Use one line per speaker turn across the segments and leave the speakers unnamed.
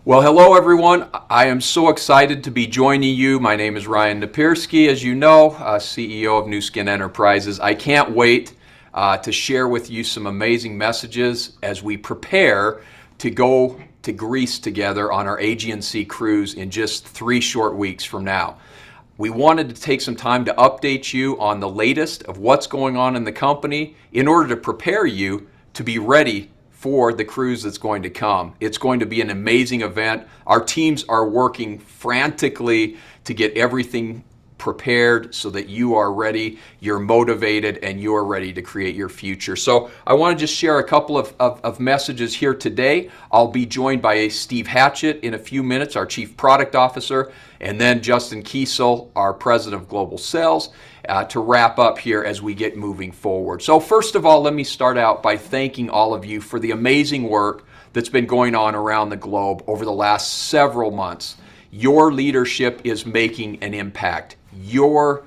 Well, hello everyone. I am so excited to be joining you. My name is Ryan Napierski, as you know, CEO of Nu Skin Enterprises. I can't wait to share with you some amazing messages as we prepare to go to Greece together on our Aegean cruise in just 3 short weeks from now. We wanted to take some time to update you on the latest of what's going on in the company in order to prepare you to be ready for the cruise that's going to come. It's going to be an amazing event. Our teams are working frantically to get everything prepared so that you are ready, you're motivated, and you're ready to create your future. So I want to just share a couple of messages here today. I'll be joined by Steve Hatchett in a few minutes, our Chief Product Officer, and then Justin Kiesel, our President of Global Sales, to wrap up here as we get moving forward. So first of all, let me start out by thanking all of you for the amazing work that's been going on around the globe over the last several months. Your leadership is making an impact. Your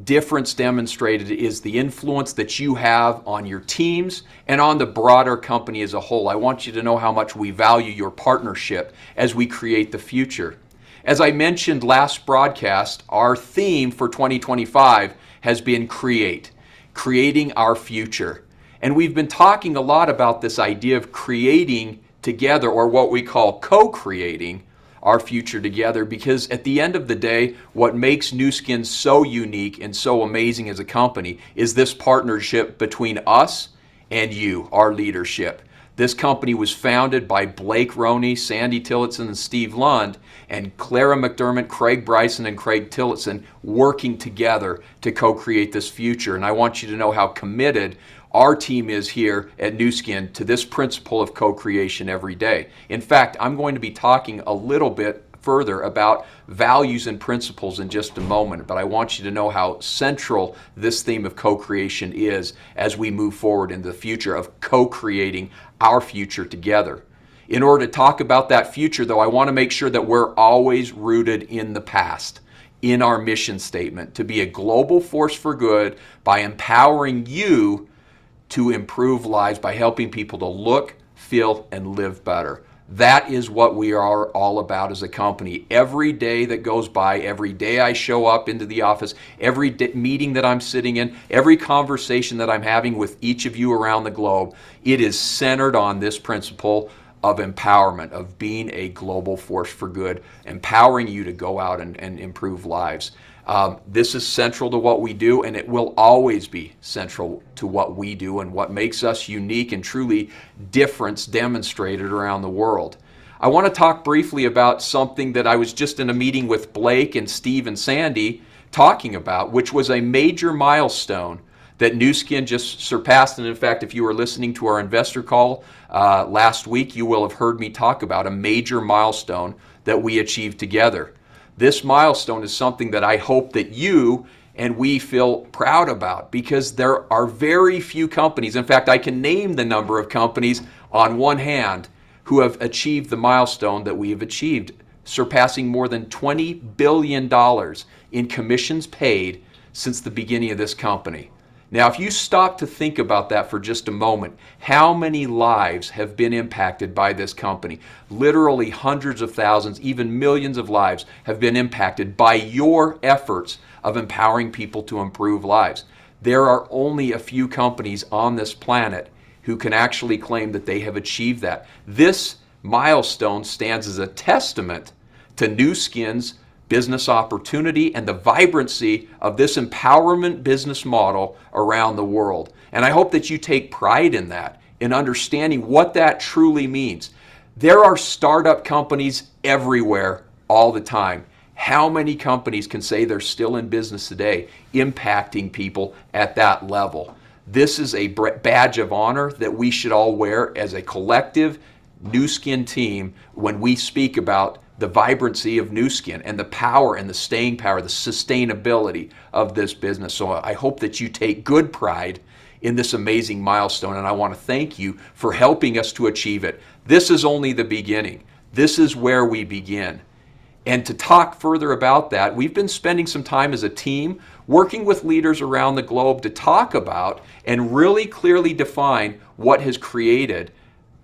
difference demonstrated is the influence that you have on your teams and on the broader company as a whole. I want you to know how much we value your partnership as we create the future. As I mentioned last broadcast, our theme for 2025 has been creating our future. And we've been talking a lot about this idea of creating together, or what we call co-creating our future together, because at the end of the day, what makes Nu Skin so unique and so amazing as a company is this partnership between us and you, our leadership. This company was founded by Blake Roney, Sandy Tillotson, and Steve Lund, and Clara McDermott, Craig Bryson, and Craig Tillotson working together to co-create this future. And I want you to know how committed our team is here at Nu Skin to this principle of co-creation every day. In fact, I'm going to be talking a little bit further about values and principles in just a moment, but I want you to know how central this theme of co-creation is as we move forward into the future of co-creating our future together. In order to talk about that future, though, I want to make sure that we're always rooted in the past, in our mission statement, to be a global force for good by empowering you to improve lives by helping people to look, feel, and live better. That is what we are all about as a company. Every day that goes by, every day I show up into the office, every meeting that I'm sitting in, every conversation that I'm having with each of you around the globe, it is centered on this principle of empowerment, of being a global force for good, empowering you to go out and improve lives. This is central to what we do, and it will always be central to what we do and what makes us unique and truly difference demonstrated around the world. I want to talk briefly about something that I was just in a meeting with Blake and Steve and Sandy talking about, which was a major milestone that Nu Skin just surpassed. And in fact, if you were listening to our investor call last week, you will have heard me talk about a major milestone that we achieved together. This milestone is something that I hope that you and we feel proud about, because there are very few companies, in fact, I can name the number of companies on one hand who have achieved the milestone that we have achieved, surpassing more than $20 billion in commissions paid since the beginning of this company. Now, if you stop to think about that for just a moment, how many lives have been impacted by this company? Literally hundreds of thousands, even millions of lives have been impacted by your efforts of empowering people to improve lives. There are only a few companies on this planet who can actually claim that they have achieved that. This milestone stands as a testament to Nu Skin's business opportunity and the vibrancy of this empowerment business model around the world. And I hope that you take pride in that, in understanding what that truly means. There are startup companies everywhere all the time. How many companies can say they're still in business today, impacting people at that level? This is a badge of honor that we should all wear as a collective Nu Skin team when we speak about the vibrancy of Nu Skin and the power and the staying power, the sustainability of this business. So I hope that you take good pride in this amazing milestone, and I want to thank you for helping us to achieve it. This is only the beginning. This is where we begin. And to talk further about that, we've been spending some time as a team working with leaders around the globe to talk about and really clearly define what has created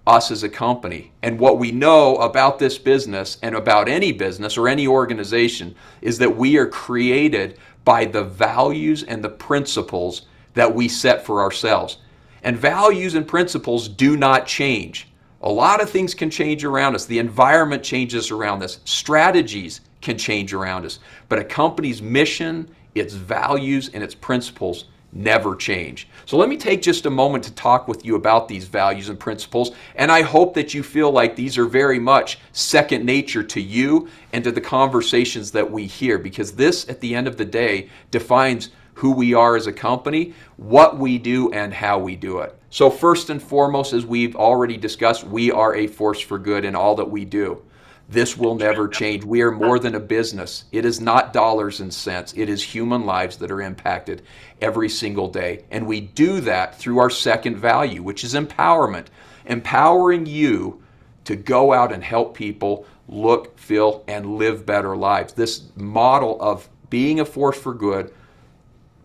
us as a company. And what we know about this business and about any business or any organization is that we are created by the values and the principles that we set for ourselves. And values and principles do not change. A lot of things can change around us. The environment changes around us. Strategies can change around us. But a company's mission, its values, and its principles never change. So let me take just a moment to talk with you about these values and principles, and I hope that you feel like these are very much second nature to you and to the conversations that we hear, because this, at the end of the day, defines who we are as a company, what we do, and how we do it. So first and foremost, as we've already discussed, we are a force for good in all that we do. This will never change. We are more than a business. It is not dollars and cents. It is human lives that are impacted every single day. And we do that through our second value, which is empowerment. Empowering you to go out and help people look, feel, and live better lives. This model of being a force for good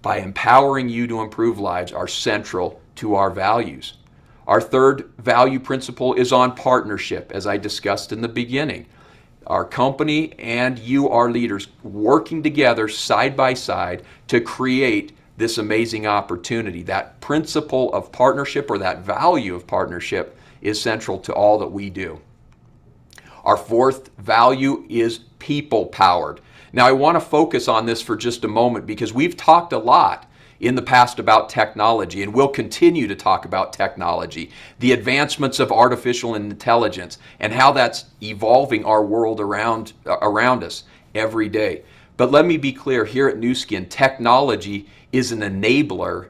by empowering you to improve lives are central to our values. Our third value principle is on partnership, as I discussed in the beginning. Our company and you, our leaders, working together side by side to create this amazing opportunity. That principle of partnership, or that value of partnership, is central to all that we do. Our fourth value is people-powered. Now, I want to focus on this for just a moment because we've talked a lot in the past about technology, and we'll continue to talk about technology, the advancements of artificial intelligence, and how that's evolving our world around us every day. But let me be clear, here at Nu Skin, technology is an enabler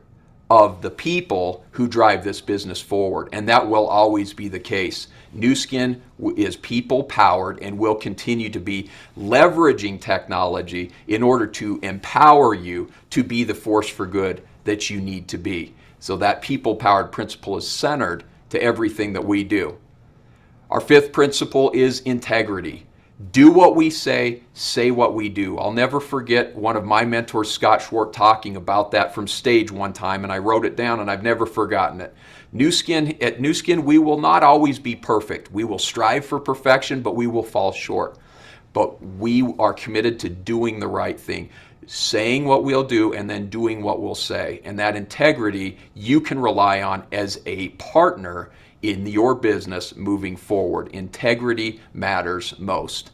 of the people who drive this business forward, and that will always be the case. Nu Skin is people powered and will continue to be leveraging technology in order to empower you to be the force for good that you need to be. So that people powered principle is centered to everything that we do. Our fifth principle is integrity. Do what we say what we do. I'll never forget one of my mentors, Scott Schwartz, talking about that from stage one time, and I wrote it down and I've never forgotten it. At Nu Skin, we will not always be perfect. We will strive for perfection, but we will fall short. But we are committed to doing the right thing, saying what we'll do and then doing what we'll say. And that integrity you can rely on as a partner in your business moving forward. Integrity matters most.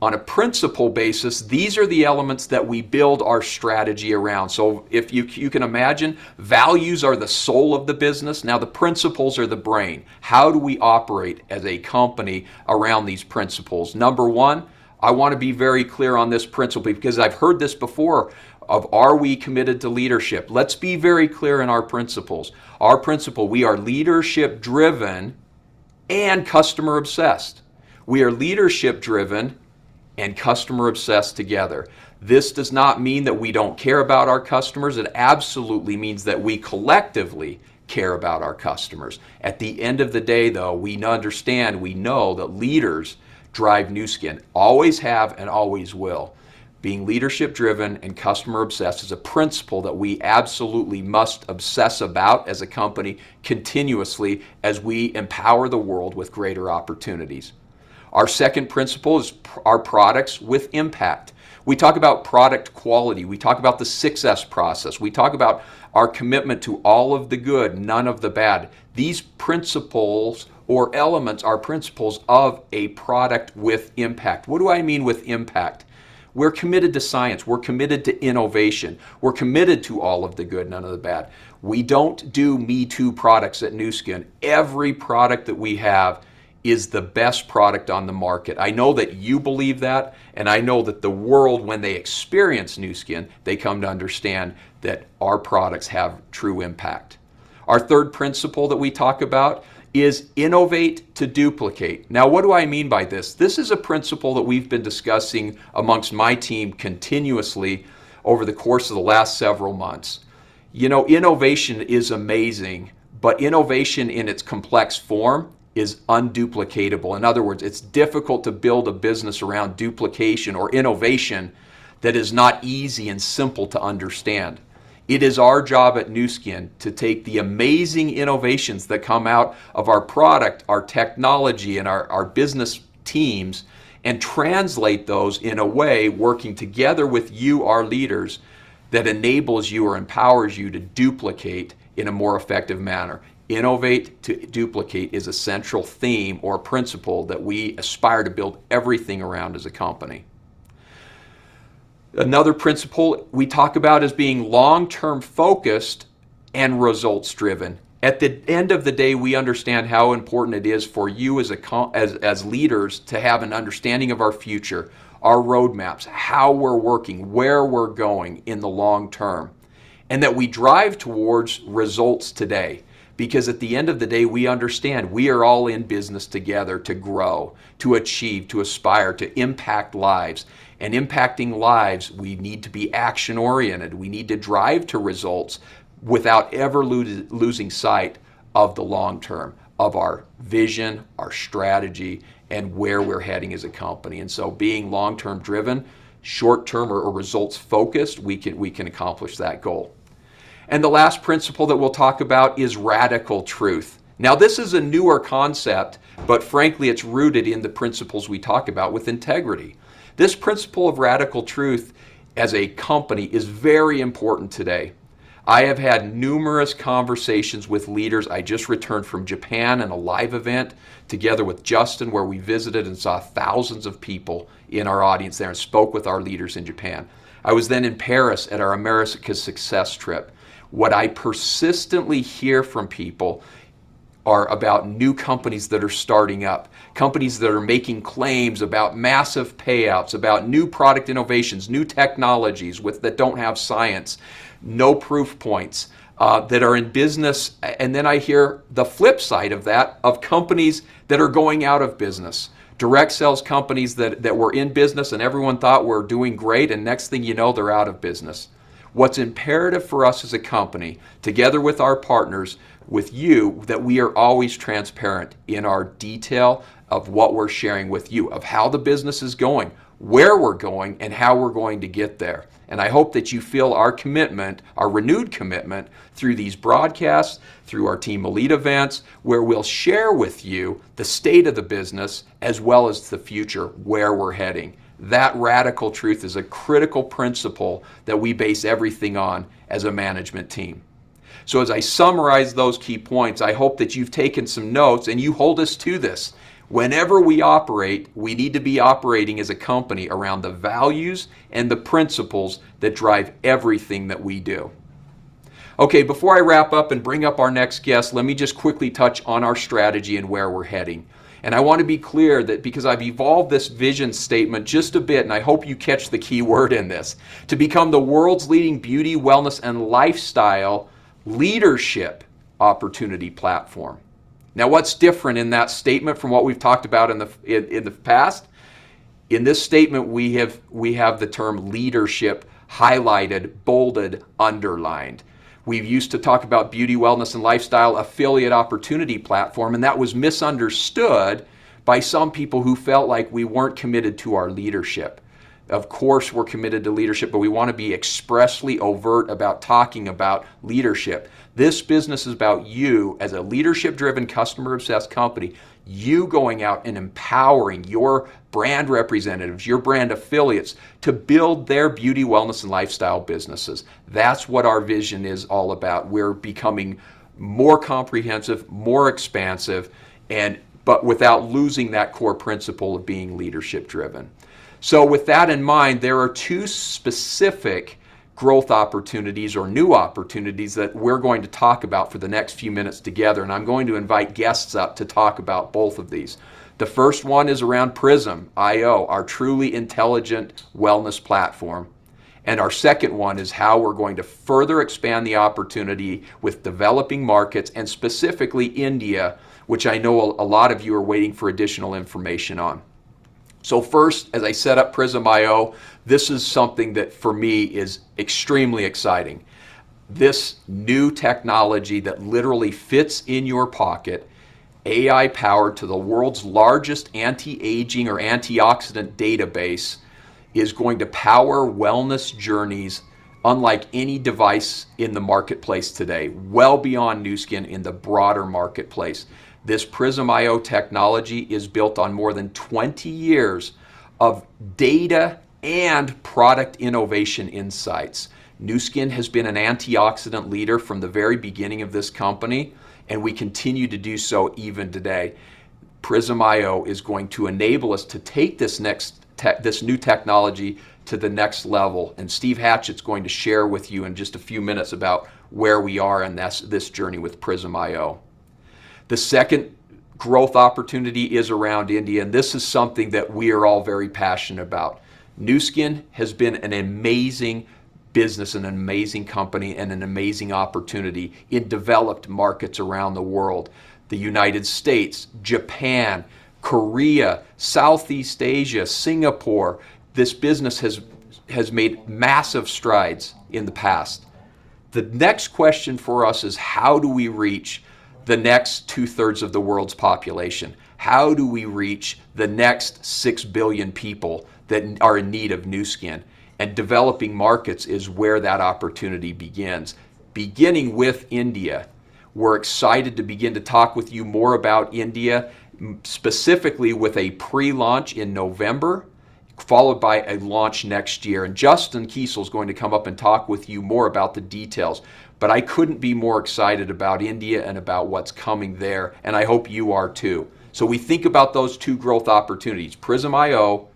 On a principle basis, these are the elements that we build our strategy around. So if you can imagine, values are the soul of the business. Now the principles are the brain. How do we operate as a company around these principles? Number one, I want to be very clear on this principle because I've heard this before of, are we committed to leadership? Let's be very clear in our principles. Our principle, we are leadership driven and customer obsessed. We are leadership driven and customer obsessed together. This does not mean that we don't care about our customers. It absolutely means that we collectively care about our customers. At the end of the day, though, we understand, we know that leaders drive Nu Skin, always have and always will. Being leadership driven and customer obsessed is a principle that we absolutely must obsess about as a company continuously as we empower the world with greater opportunities. Our second principle is our products with impact. We talk about product quality. We talk about the 6S process. We talk about our commitment to all of the good, none of the bad. These principles or elements are principles of a product with impact. What do I mean with impact? We're committed to science. We're committed to innovation. We're committed to all of the good, none of the bad. We don't do Me Too products at Nu Skin. Every product that we have is the best product on the market. I know that you believe that, and I know that the world, when they experience Nu Skin, they come to understand that our products have true impact. Our third principle that we talk about is innovate to duplicate. Now, what do I mean by this? This is a principle that we've been discussing amongst my team continuously over the course of the last several months. You know, innovation is amazing, but innovation in its complex form is unduplicatable. In other words, it's difficult to build a business around duplication or innovation that is not easy and simple to understand. It is our job at Nu Skin to take the amazing innovations that come out of our product, our technology, and our business teams and translate those in a way, working together with you, our leaders, that enables you or empowers you to duplicate in a more effective manner. Innovate to duplicate is a central theme or principle that we aspire to build everything around as a company. Another principle we talk about is being long-term focused and results driven. At the end of the day, we understand how important it is for you as leaders to have an understanding of our future, our roadmaps, how we're working, where we're going in the long term, and that we drive towards results today. Because at the end of the day, we understand we are all in business together to grow, to achieve, to aspire, to impact lives. And impacting lives, we need to be action-oriented. We need to drive to results without ever losing sight of the long term, of our vision, our strategy, and where we're heading as a company. And so being long-term driven, short-term or results focused, we can accomplish that goal. And the last principle that we'll talk about is radical truth. Now, this is a newer concept, but frankly, it's rooted in the principles we talk about with integrity. This principle of radical truth as a company is very important today. I have had numerous conversations with leaders. I just returned from Japan and a live event together with Justin where we visited and saw thousands of people in our audience there and spoke with our leaders in Japan. I was then in Paris at our America Success trip. What I persistently hear from people are about new companies that are starting up, companies that are making claims about massive payouts, about new product innovations, new technologies that don't have science, no proof points, that are in business. And then I hear the flip side of that, of companies that are going out of business. Direct sales companies that were in business and everyone thought were doing great, and next thing you know, they're out of business. What's imperative for us as a company, together with our partners, with you, that we are always transparent in our detail of what we're sharing with you, of how the business is going, where we're going, and how we're going to get there. And I hope that you feel our commitment, our renewed commitment, through these broadcasts, through our Team Elite events, where we'll share with you the state of the business as well as the future, where we're heading. That radical truth is a critical principle that we base everything on as a management team. So as I summarize those key points, I hope that you've taken some notes and you hold us to this. Whenever we operate, we need to be operating as a company around the values and the principles that drive everything that we do. Okay, before I wrap up and bring up our next guest, let me just quickly touch on our strategy and where we're heading. And I want to be clear that because I've evolved this vision statement just a bit, and I hope you catch the key word in this, to become the world's leading beauty, wellness, and lifestyle leadership opportunity platform. Now, what's different in that statement from what we've talked about in the past? In this statement, we have the term leadership highlighted, bolded, underlined. We used to talk about beauty, wellness, and lifestyle affiliate opportunity platform, and that was misunderstood by some people who felt like we weren't committed to our leadership. Of course, we're committed to leadership, but we want to be expressly overt about talking about leadership. This business is about you as a leadership-driven, customer-obsessed company, you going out and empowering your brand representatives, your brand affiliates to build their beauty, wellness, and lifestyle businesses. That's what our vision is all about. We're becoming more comprehensive, more expansive, but without losing that core principle of being leadership-driven. So with that in mind, there are two specific growth opportunities or new opportunities that we're going to talk about for the next few minutes together, and I'm going to invite guests up to talk about both of these. The first one is around Prism.io, our truly intelligent wellness platform. And our second one is how we're going to further expand the opportunity with developing markets and specifically India, which I know a lot of you are waiting for additional information on. So first, as I set up Prism.io, this is something that for me is extremely exciting. This new technology that literally fits in your pocket, AI powered to the world's largest anti-aging or antioxidant database, is going to power wellness journeys unlike any device in the marketplace today, well beyond Nu Skin in the broader marketplace. This Prism IO technology is built on more than 20 years of data and product innovation insights. Nu Skin has been an antioxidant leader from the very beginning of this company, and we continue to do so even today. Prism IO is going to enable us to take this new technology to the next level. And Steve Hatchett's going to share with you in just a few minutes about where we are in this journey with Prism IO. The second growth opportunity is around India, and this is something that we are all very passionate about. Nu Skin has been an amazing business, an amazing company, and an amazing opportunity in developed markets around the world. The United States, Japan, Korea, Southeast Asia, Singapore. This business has made massive strides in the past. The next question for us is, how do we reach the next 2/3 of the world's population? How do we reach the next 6 billion people that are in need of Nu Skin? And developing markets is where that opportunity begins. Beginning with India, we're excited to begin to talk with you more about India, specifically with a pre-launch in November, followed by a launch next year. And Justin Kiesel is going to come up and talk with you more about the details. But I couldn't be more excited about India and about what's coming there, and I hope you are too. So we think about those two growth opportunities, Prism IO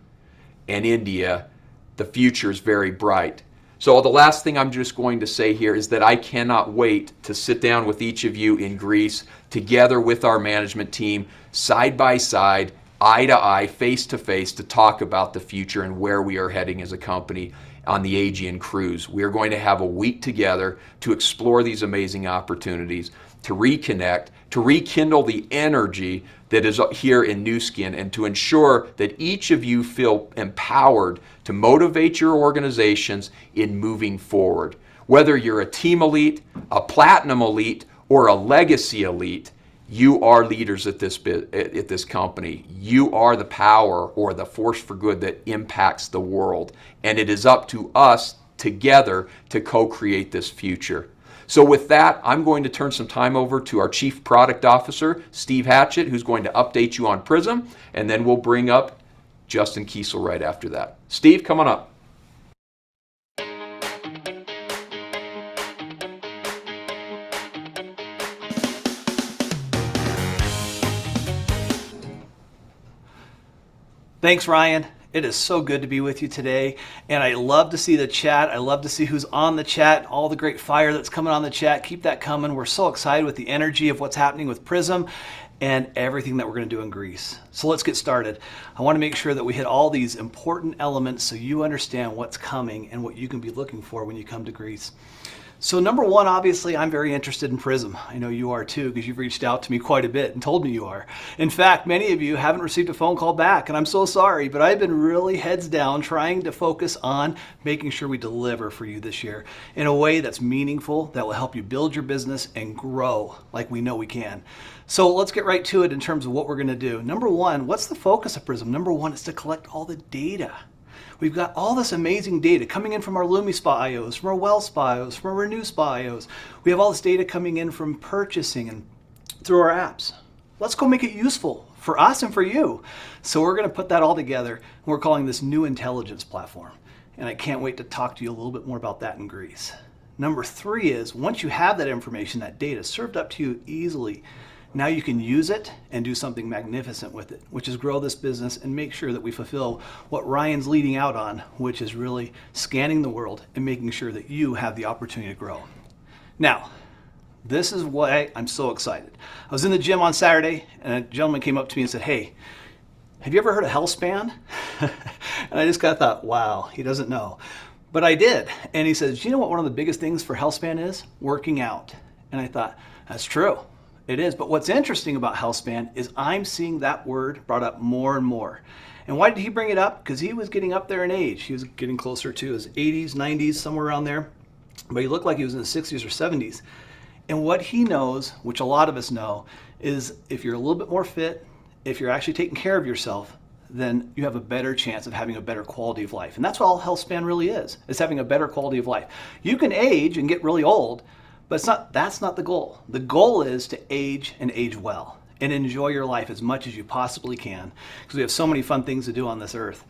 and India. The future is very bright. So the last thing I'm just going to say here is that I cannot wait to sit down with each of you in Greece, together with our management team, side by side, eye to eye, face to face, to talk about the future and where we are heading as a company on the Aegean cruise. We are going to have a week together to explore these amazing opportunities, to reconnect, to rekindle the energy that is here in Nu Skin, and to ensure that each of you feel empowered to motivate your organizations in moving forward. Whether you're a team elite, a platinum elite, or a legacy elite, you are leaders at this company. You are the power or the force for good that impacts the world. And it is up to us together to co-create this future. So with that, I'm going to turn some time over to our Chief Product Officer, Steve Hatchett, who's going to update you on Prism, and then we'll bring up Justin Kiesel right after that. Steve, come on up.
Thanks, Ryan. It is so good to be with you today, and I love to see the chat. I love to see who's on the chat, all the great fire that's coming on the chat. Keep that coming. We're so excited with the energy of what's happening with Prism and everything that we're going to do in Greece. So let's get started. I want to make sure that we hit all these important elements so you understand what's coming and what you can be looking for when you come to Greece. So number one, obviously, I'm very interested in Prism. I know you are too, because you've reached out to me quite a bit and told me you are. In fact, many of you haven't received a phone call back, and I'm so sorry, but I've been really heads down trying to focus on making sure we deliver for you this year in a way that's meaningful, that will help you build your business and grow like we know we can. So let's get right to it in terms of what we're going to do. Number one, what's the focus of Prism? Number one is to collect all the data. We've got all this amazing data coming in from our LumiSpa IOs, from our WellSpa IOs, from our RenewSpa IOs. We have all this data coming in from purchasing and through our apps. Let's go make it useful for us and for you. So we're going to put that all together, and we're calling this New Intelligence Platform. And I can't wait to talk to you a little bit more about that in Greece. Number three is, once you have that information, that data served up to you easily, now you can use it and do something magnificent with it, which is grow this business and make sure that we fulfill what Ryan's leading out on, which is really scanning the world and making sure that you have the opportunity to grow. Now, this is why I'm so excited. I was in the gym on Saturday, and a gentleman came up to me and said, "Hey, have you ever heard of HealthSpan?" And I just kind of thought, wow, he doesn't know. But I did. And he says, "Do you know what one of the biggest things for HealthSpan is? Working out." And I thought, that's true. It is, but what's interesting about HealthSpan is I'm seeing that word brought up more and more. And why did he bring it up? Because he was getting up there in age. He was getting closer to his 80s, 90s, somewhere around there. But he looked like he was in the 60s or 70s. And what he knows, which a lot of us know, is if you're a little bit more fit, if you're actually taking care of yourself, then you have a better chance of having a better quality of life. And that's what all health span really is having a better quality of life. You can age and get really old, but that's not the goal. The goal is to age and age well and enjoy your life as much as you possibly can, because we have so many fun things to do on this earth.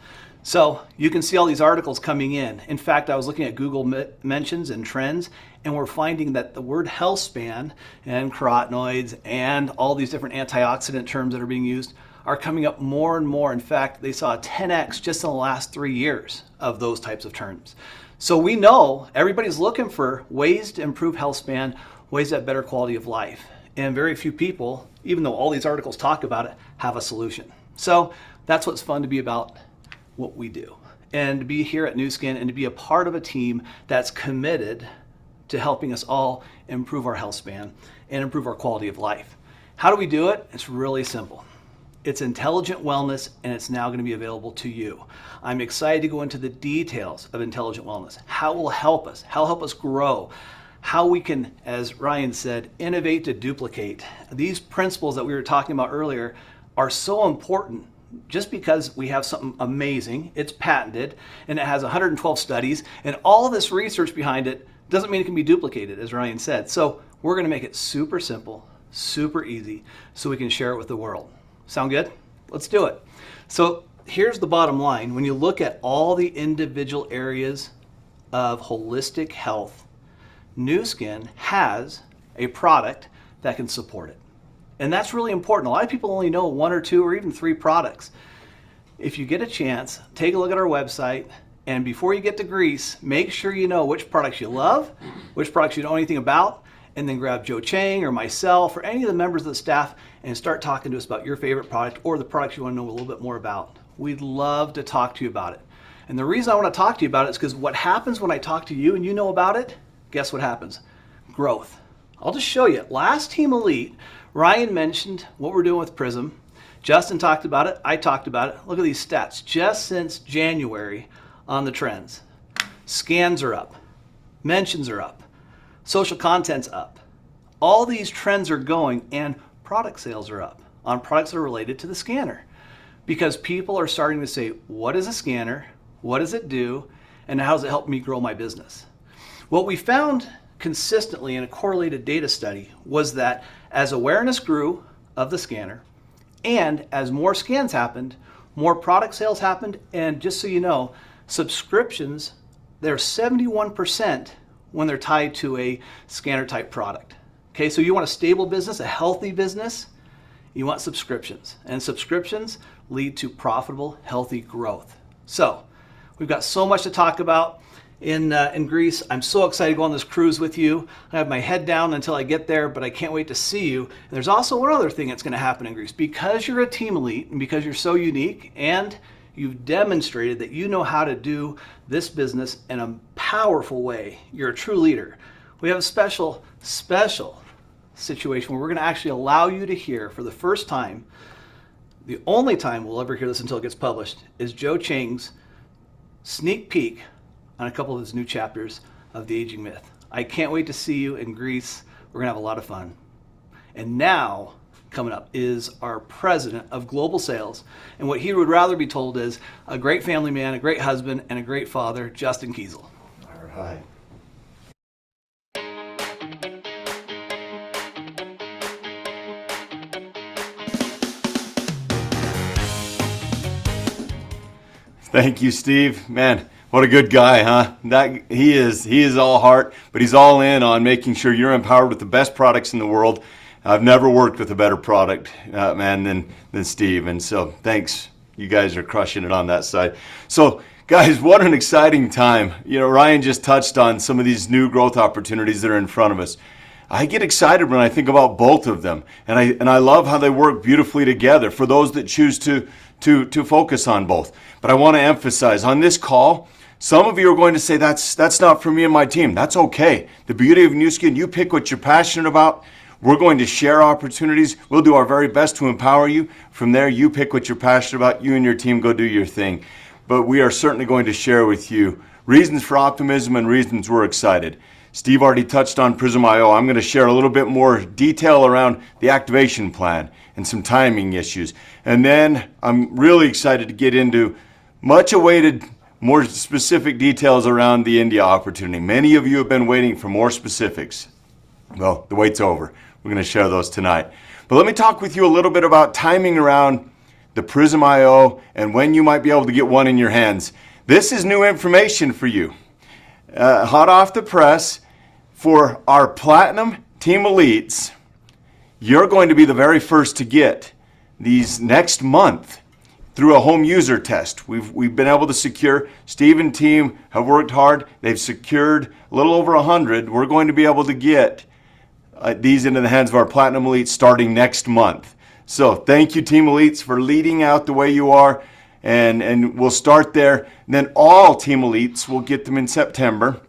So you can see all these articles coming in. In fact, I was looking at Google mentions and trends, and we're finding that the word health span and carotenoids and all these different antioxidant terms that are being used are coming up more and more. In fact, they saw a 10x just in the last 3 years of those types of terms. So we know everybody's looking for ways to improve health span, ways to have better quality of life. And very few people, even though all these articles talk about it, have a solution. So that's what's fun to be about what we do, and to be here at Nu Skin and to be a part of a team that's committed to helping us all improve our health span and improve our quality of life. How do we do it? It's really simple. It's intelligent wellness, and it's now going to be available to you. I'm excited to go into the details of intelligent wellness, how it will help us, how it'll help us grow, how we can, as Ryan said, innovate to duplicate. These principles that we were talking about earlier are so important. Just because we have something amazing, it's patented, and it has 112 studies, and all of this research behind it doesn't mean it can be duplicated, as Ryan said. So we're going to make it super simple, super easy, so we can share it with the world. Sound good? Let's do it. So here's the bottom line. When you look at all the individual areas of holistic health, Nu Skin has a product that can support it. And that's really important. A lot of people only know 1 or 2 or even 3 products. If you get a chance, take a look at our website, and before you get to grease, make sure you know which products you love, which products you don't know anything about, and then grab Joe Chang or myself or any of the members of the staff and start talking to us about your favorite product or the products you want to know a little bit more about. We'd love to talk to you about it. And the reason I want to talk to you about it is because what happens when I talk to you and you know about it, guess what happens? Growth. I'll just show you. Last Team Elite, Ryan mentioned what we're doing with Prism. Justin talked about it. I talked about it. Look at these stats. Just since January on the trends. Scans are up. Mentions are up. Social content's up. All these trends are going, and product sales are up on products that are related to the scanner. Because people are starting to say, what is a scanner? What does it do? And how does it help me grow my business? What we found consistently in a correlated data study was that as awareness grew of the scanner and as more scans happened, more product sales happened, and just so you know, subscriptions, they're 71% when they're tied to a scanner type product. Okay, so you want a stable business, a healthy business, you want subscriptions, and subscriptions lead to profitable, healthy growth. So we've got so much to talk about in Greece. I'm so excited to go on this cruise with you. I have my head down until I get there, but I can't wait to see you. And there's also one other thing that's going to happen in Greece. Because you're a Team Elite and because you're so unique and you've demonstrated that you know how to do this business in a powerful way, you're a true leader. We have a special situation where we're going to actually allow you to hear for the first time, the only time we'll ever hear this until it gets published, is Joe Chang's sneak peek on a couple of his new chapters of The Aging Myth. I can't wait to see you in Greece. We're going to have a lot of fun. And now, coming up is our president of global sales. And what he would rather be told is a great family man, a great husband, and a great father, Justin Kiesel.
All right. Thank you, Steve. Man, what a good guy, huh? He is all heart, but he's all in on making sure you're empowered with the best products in the world. I've never worked with a better product, man, than Steve. And so thanks. You guys are crushing it on that side. So guys, what an exciting time. You know, Ryan just touched on some of these new growth opportunities that are in front of us. I get excited when I think about both of them. And I love how they work beautifully together for those that choose to focus on both. But I want to emphasize on this call, some of you are going to say, that's not for me and my team. That's okay. The beauty of Nu Skin, you pick what you're passionate about. We're going to share opportunities. We'll do our very best to empower you. From there, you pick what you're passionate about. You and your team go do your thing. But we are certainly going to share with you reasons for optimism and reasons we're excited. Steve already touched on Prism IO. I'm going to share a little bit more detail around the activation plan and some timing issues. And then I'm really excited to get into much awaited, more specific details around the India opportunity. Many of you have been waiting for more specifics. Well, the wait's over. We're going to share those tonight. But let me talk with you a little bit about timing around the Prism IO and when you might be able to get one in your hands. This is new information for you. Hot off the press, for our Platinum Team Elites, you're going to be the very first to get these next month through a home user test. We've been able to secure, Steve and team have worked hard. They've secured a little over 100. We're going to be able to get these into the hands of our Platinum Elites starting next month. So thank you, Team Elites, for leading out the way you are. And we'll start there. And then all Team Elites will get them in September.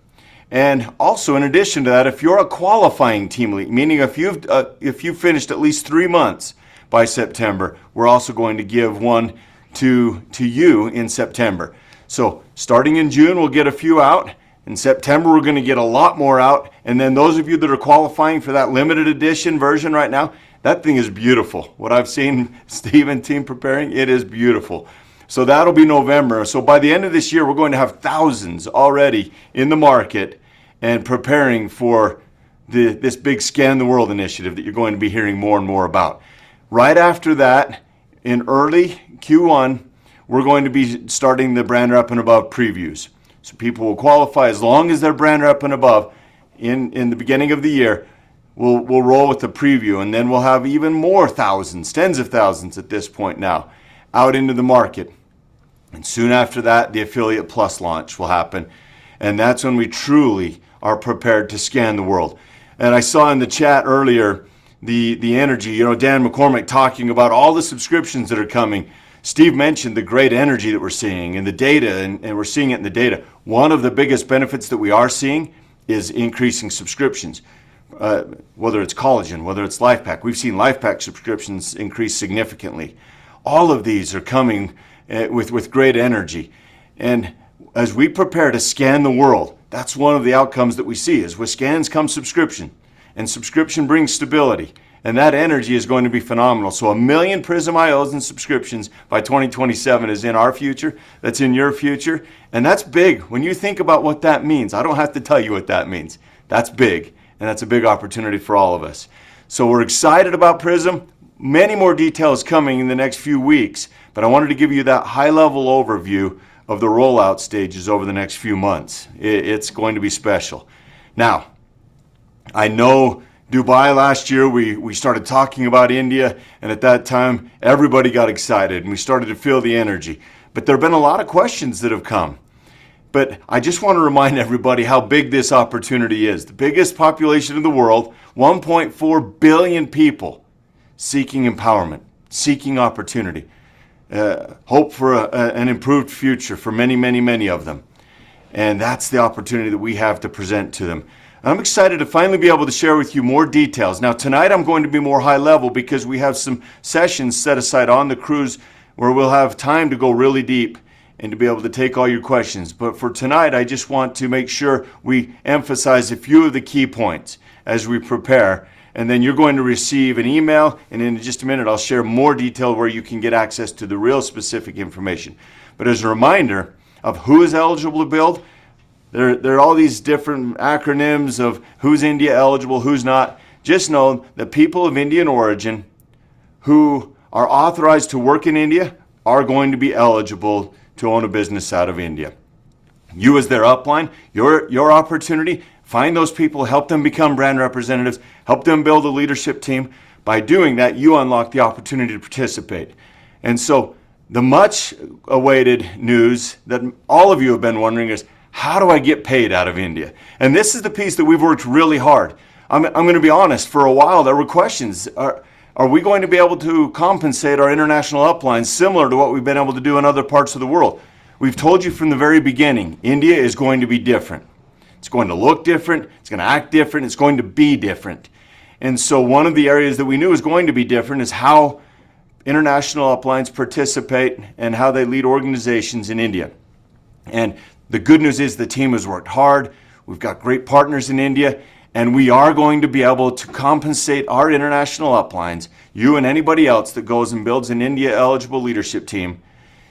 And also, in addition to that, if you're a qualifying Team Elite, meaning if you've finished at least 3 months by September, we're also going to give one to you in September. So starting in June, we'll get a few out. In September, we're going to get a lot more out. And then those of you that are qualifying for that limited edition version right now, that thing is beautiful. What I've seen Steve and team preparing, it is beautiful. So that'll be November. So by the end of this year, we're going to have thousands already in the market and preparing for this big Scan the World initiative that you're going to be hearing more and more about. Right after that, in early Q1, we're going to be starting the Brand Rep and Above previews. So people will qualify as long as they're Brand Rep and Above in the beginning of the year. We'll roll with the preview, and then we'll have even more thousands, tens of thousands at this point now, out into the market. And soon after that, the Affiliate Plus launch will happen. And that's when we truly are prepared to scan the world. And I saw in the chat earlier the energy, Dan McCormick talking about all the subscriptions that are coming. Steve mentioned the great energy that we're seeing in the data, and we're seeing it in the data. One of the biggest benefits that we are seeing is increasing subscriptions. Whether it's collagen, whether it's LifePak. We've seen LifePak subscriptions increase significantly. All of these are coming with great energy. And as we prepare to scan the world, that's one of the outcomes that we see is with scans comes subscription, and subscription brings stability, and that energy is going to be phenomenal. So 1 million Prism IOs and subscriptions by 2027 is in our future, that's in your future, and that's big. When you think about what that means, I don't have to tell you what that means. That's big, and that's a big opportunity for all of us. So we're excited about Prism. Many more details coming in the next few weeks, but I wanted to give you that high-level overview of the rollout stages over the next few months. It's going to be special. Now, I know Dubai last year, we started talking about India, and at that time, everybody got excited, and we started to feel the energy. But there have been a lot of questions that have come. But I just want to remind everybody how big this opportunity is. The biggest population in the world, 1.4 billion people seeking empowerment, seeking opportunity. Hope for an improved future for many, many, many of them. And that's the opportunity that we have to present to them. And I'm excited to finally be able to share with you more details. Now, tonight I'm going to be more high level because we have some sessions set aside on the cruise where we'll have time to go really deep and to be able to take all your questions. But for tonight, I just want to make sure we emphasize a few of the key points as we prepare. And then you're going to receive an email, and in just a minute I'll share more detail where you can get access to the real specific information. But as a reminder of who is eligible to build, there are all these different acronyms of who's India eligible, who's not. Just know that people of Indian origin who are authorized to work in India are going to be eligible to own a business out of India. You as their upline, your opportunity, find those people, help them become brand representatives, help them build a leadership team. By doing that, you unlock the opportunity to participate. And so the much awaited news that all of you have been wondering is, how do I get paid out of India? And this is the piece that we've worked really hard. I'm going to be honest, for a while there were questions. Are we going to be able to compensate our international uplines similar to what we've been able to do in other parts of the world? We've told you from the very beginning, India is going to be different. It's going to look different, it's going to act different, it's going to be different. And so one of the areas that we knew was going to be different is how international uplines participate and how they lead organizations in India. And the good news is the team has worked hard. We've got great partners in India, and we are going to be able to compensate our international uplines, you and anybody else that goes and builds an India eligible leadership team.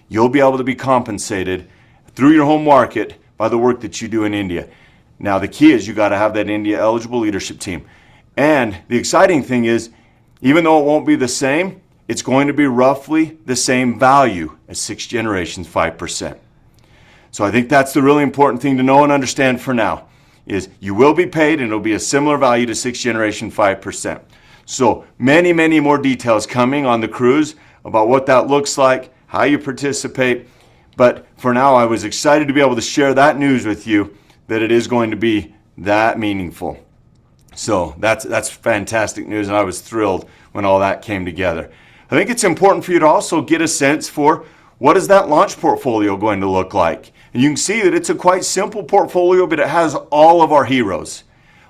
You'll be able to be compensated through your home market by the work that you do in India. Now, the key is you got to have that India eligible leadership team. And the exciting thing is, even though it won't be the same, it's going to be roughly the same value as 6 Generations 5%. So I think that's the really important thing to know and understand for now, is you will be paid and it'll be a similar value to 6 Generation 5%. So many, many more details coming on the cruise about what that looks like, how you participate. But for now, I was excited to be able to share that news with you, that it is going to be that meaningful. So that's fantastic news, and I was thrilled when all that came together. I think it's important for you to also get a sense for what is that launch portfolio going to look like. And you can see that it's a quite simple portfolio, but it has all of our heroes.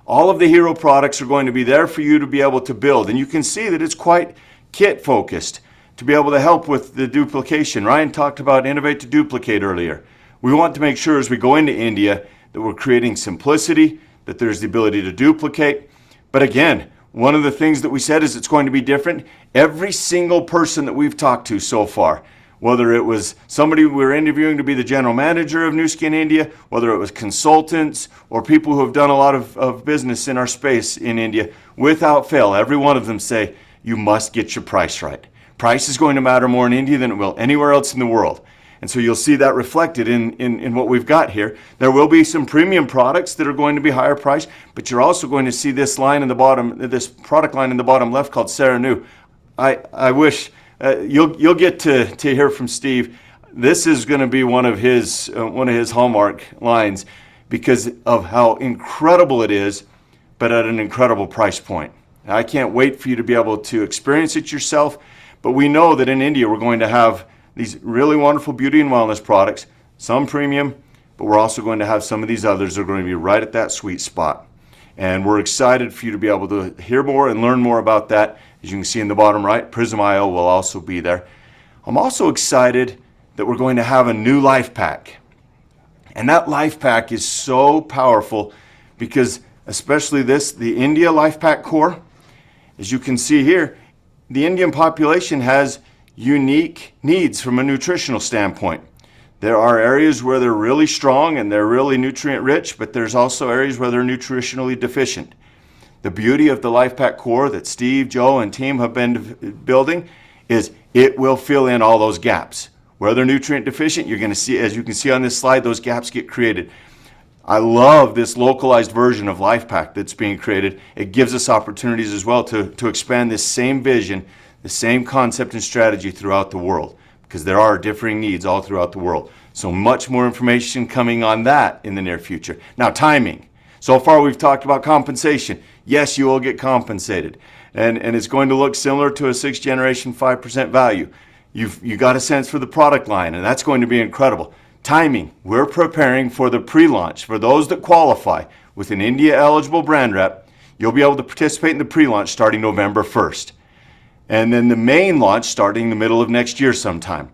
All of the hero products are going to be there for you to be able to build. And you can see that it's quite kit focused to be able to help with the duplication. Ryan talked about innovate to duplicate earlier. We want to make sure as we go into India that we're creating simplicity, that there's the ability to duplicate. But again, one of the things that we said is it's going to be different. Every single person that we've talked to so far, whether it was somebody we were interviewing to be the general manager of Nu Skin India, whether it was consultants or people who have done a lot of business in our space in India, without fail, every one of them say, you must get your price right. Price is going to matter more in India than it will anywhere else in the world. And so you'll see that reflected in what we've got here. There will be some premium products that are going to be higher priced, but you're also going to see this line in the bottom, this product line in the bottom left called Sarah Nu. I wish you'll get to hear from Steve. This is going to be one of his hallmark lines because of how incredible it is, but at an incredible price point. I can't wait for you to be able to experience it yourself, but we know that in India we're going to have these really wonderful beauty and wellness products, some premium, but we're also going to have some of these others that are going to be right at that sweet spot. And we're excited for you to be able to hear more and learn more about that. As you can see in the bottom right, Prism.io will also be there. I'm also excited that we're going to have a new life pack. And that life pack is so powerful because especially the India life pack core, as you can see here, the Indian population has unique needs from a nutritional standpoint. There are areas where they're really strong and they're really nutrient rich, but there's also areas where they're nutritionally deficient. The beauty of the Life Pack Core that Steve, Joe, and team have been building is it will fill in all those gaps. Where they're nutrient deficient, you're going to see, as you can see on this slide, those gaps get created. I love this localized version of Life Pack that's being created. It gives us opportunities as well to expand this same vision, the same concept and strategy throughout the world, because there are differing needs all throughout the world. So much more information coming on that in the near future. Now, timing. So far we've talked about compensation. Yes, you will get compensated. And it's going to look similar to a 6 Generation 5% value. You got a sense for the product line, and that's going to be incredible. Timing. We're preparing for the pre-launch. For those that qualify with an India eligible brand rep, you'll be able to participate in the pre-launch starting November 1st. And then the main launch starting the middle of next year sometime.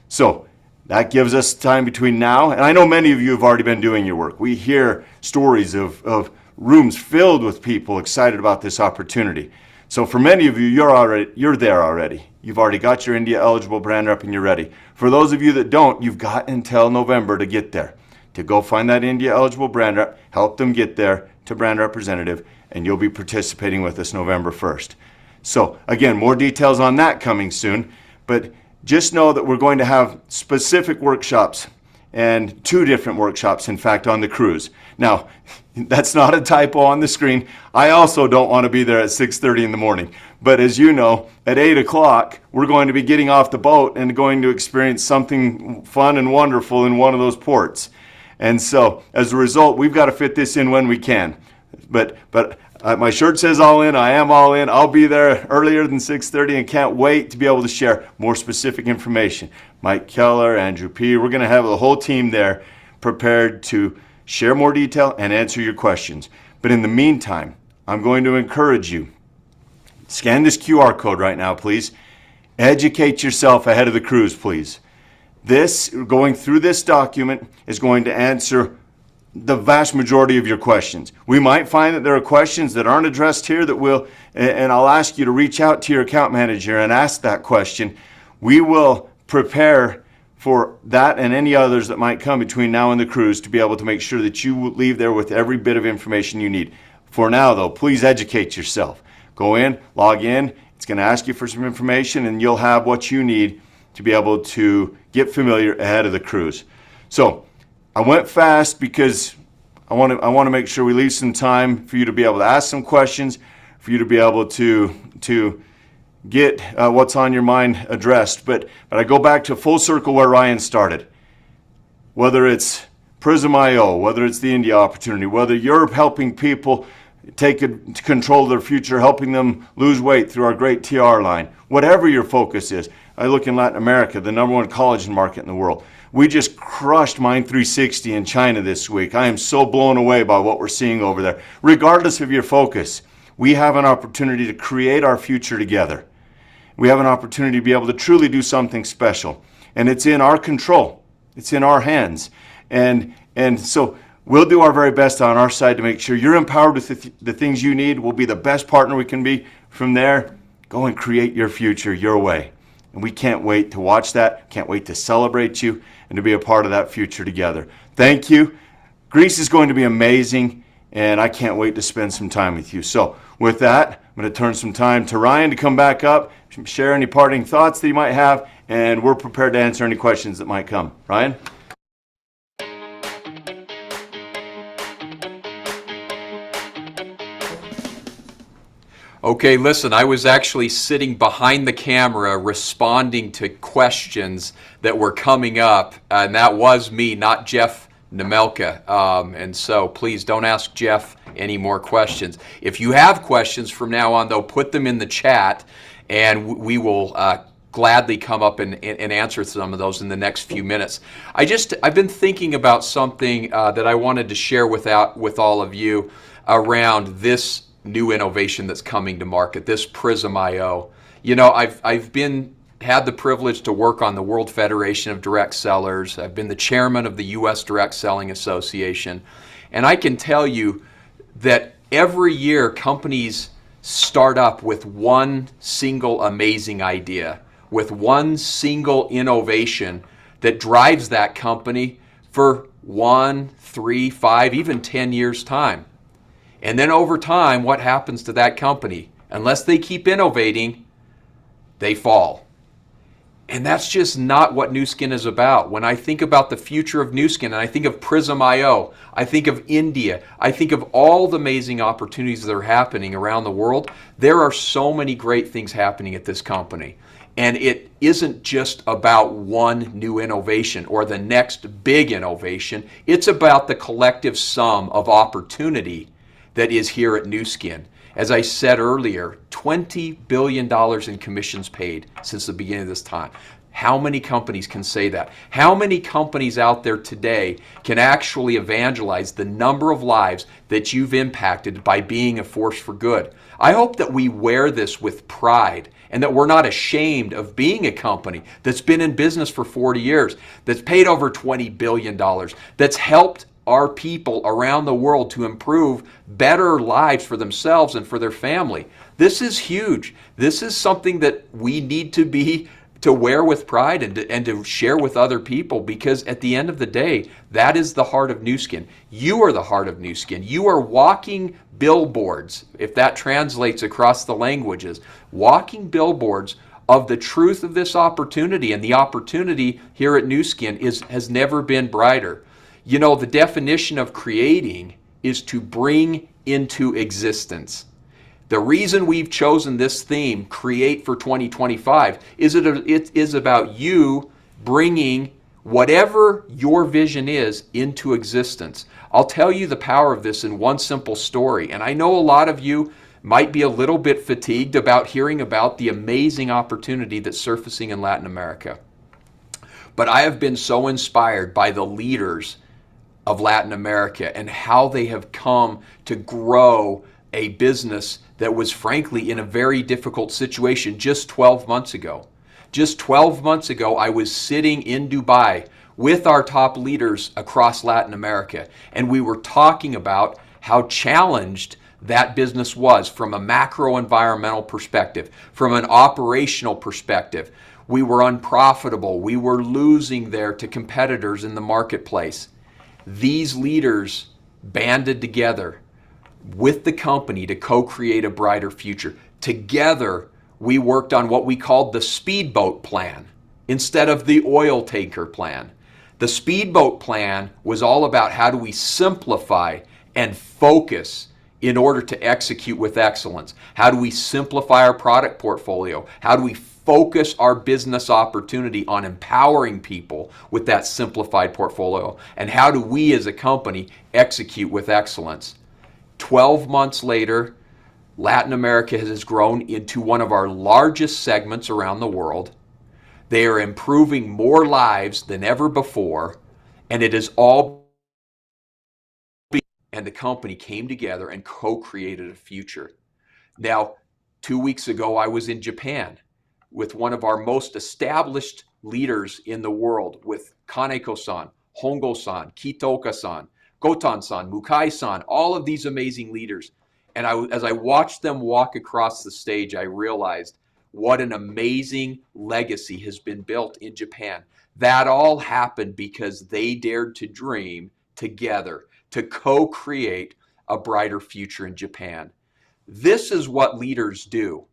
So that gives us time between now, and I know many of you have already been doing your work. We hear stories of rooms filled with people excited about this opportunity. So for many of you, you're there already. You've already got your India eligible brand rep and you're ready. For those of you that don't, you've got until November to get there, to go find that India eligible brand rep, help them get there to brand representative, and you'll be participating with us November 1st. So again, more details on that coming soon, but just know that we're going to have specific workshops, and 2 different workshops, in fact, on the cruise. Now, that's not a typo on the screen. I also don't want to be there at 6:30 in the morning. But as you know, at 8 o'clock, we're going to be getting off the boat and going to experience something fun and wonderful in one of those ports. And so, as a result, we've got to fit this in when we can. But my shirt says all in. I am all in. I'll be there earlier than 6:30 and can't wait to be able to share more specific information. Mike Keller, Andrew P. We're going to have the whole team there prepared to share more detail and answer your questions. But in the meantime, I'm going to encourage you. Scan this QR code right now, please. Educate yourself ahead of the cruise, please. Going through this document is going to answer the vast majority of your questions. We might find that there are questions that aren't addressed here and I'll ask you to reach out to your account manager and ask that question. We will prepare for that and any others that might come between now and the cruise to be able to make sure that you leave there with every bit of information you need. For now though, please educate yourself. Go in, log in, it's going to ask you for some information and you'll have what you need to be able to get familiar ahead of the cruise. So I went fast because I want to make sure we leave some time for you to be able to ask some questions, for you to be able to get what's on your mind addressed. But I go back to full circle where Ryan started. Whether it's Prism.io, whether it's the India opportunity, whether you're helping people take control of their future, helping them lose weight through our great TR line, whatever your focus is. I look in Latin America, the #1 collagen market in the world. We just crushed Mind 360 in China this week. I am so blown away by what we're seeing over there. Regardless of your focus, we have an opportunity to create our future together. We have an opportunity to be able to truly do something special. And it's in our control. It's in our hands. And so we'll do our very best on our side to make sure you're empowered with the things you need. We'll be the best partner we can be. From there, go and create your future your way. And we can't wait to watch that, can't wait to celebrate you and to be a part of that future together. Thank you. Greece is going to be amazing, and I can't wait to spend some time with you. So with that, I'm going to turn some time to Ryan to come back up, share any parting thoughts that you might have, and we're prepared to answer any questions that might come. Ryan?
Okay, listen, I was actually sitting behind the camera responding to questions that were coming up, and that was me, not Jeff Nemelka. And so please don't ask Jeff any more questions. If you have questions from now on, though, put them in the chat, and we will gladly come up and answer some of those in the next few minutes. I've been thinking about something that I wanted to share with all of you around this new innovation that's coming to market, this Prism.io. You know, I've had the privilege to work on the World Federation of Direct Sellers. I've been the chairman of the U.S. Direct Selling Association. And I can tell you that every year companies start up with one single amazing idea, with one single innovation that drives that company for 1, 3, 5, even 10 years' time. And then over time, what happens to that company? Unless they keep innovating, they fall. And that's just not what Nu Skin is about. When I think about the future of Nu Skin, and I think of Prism.io, I think of India, I think of all the amazing opportunities that are happening around the world, there are so many great things happening at this company. And it isn't just about one new innovation or the next big innovation. It's about the collective sum of opportunity that is here at Nu Skin. As I said earlier, $20 billion in commissions paid since the beginning of this time. How many companies can say that? How many companies out there today can actually evangelize the number of lives that you've impacted by being a force for good? I hope that we wear this with pride and that we're not ashamed of being a company that's been in business for 40 years, that's paid over $20 billion, that's helped our people around the world to improve better lives for themselves and for their family. This is huge. This is something that we need to wear with pride and to share with other people, because at the end of the day, that is the heart of Nu Skin. You are the heart of Nu Skin. You are walking billboards, if that translates across the languages, walking billboards of the truth of this opportunity. And the opportunity here at Nu Skin has never been brighter. You know, the definition of creating is to bring into existence. The reason we've chosen this theme, Create for 2025, is it is about you bringing whatever your vision is into existence. I'll tell you the power of this in one simple story. And I know a lot of you might be a little bit fatigued about hearing about the amazing opportunity that's surfacing in Latin America. But I have been so inspired by the leaders of Latin America and how they have come to grow a business that was frankly in a very difficult situation just 12 months ago. Just 12 months ago, I was sitting in Dubai with our top leaders across Latin America. And we were talking about how challenged that business was from a macro environmental perspective, from an operational perspective. We were unprofitable. We were losing there to competitors in the marketplace. These leaders banded together with the company to co-create a brighter future. Together, we worked on what we called the speedboat plan instead of the oil tanker plan. The speedboat plan was all about how do we simplify and focus in order to execute with excellence. How do we simplify our product portfolio? How do we focus our business opportunity on empowering people with that simplified portfolio? And how do we as a company execute with excellence? 12 months later, Latin America has grown into one of our largest segments around the world. They are improving more lives than ever before, and it is all, and the company came together and co-created a future. Now, 2 weeks ago, I was in Japan with one of our most established leaders in the world, with Kaneko-san, Hongo-san, Kitoka-san, Gotan-san, Mukai-san, all of these amazing leaders. And as I watched them walk across the stage, I realized what an amazing legacy has been built in Japan. That all happened because they dared to dream together to co-create a brighter future in Japan. This is what leaders do.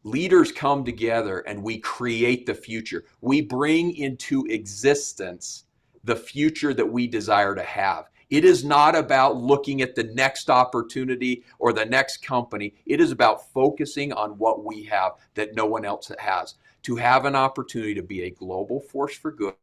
Leaders come together and we create the future. We bring into existence the future that we desire to have. It is not about looking at the next opportunity or the next company. It is about focusing on what we have that no one else has. To have an opportunity to be a global force for good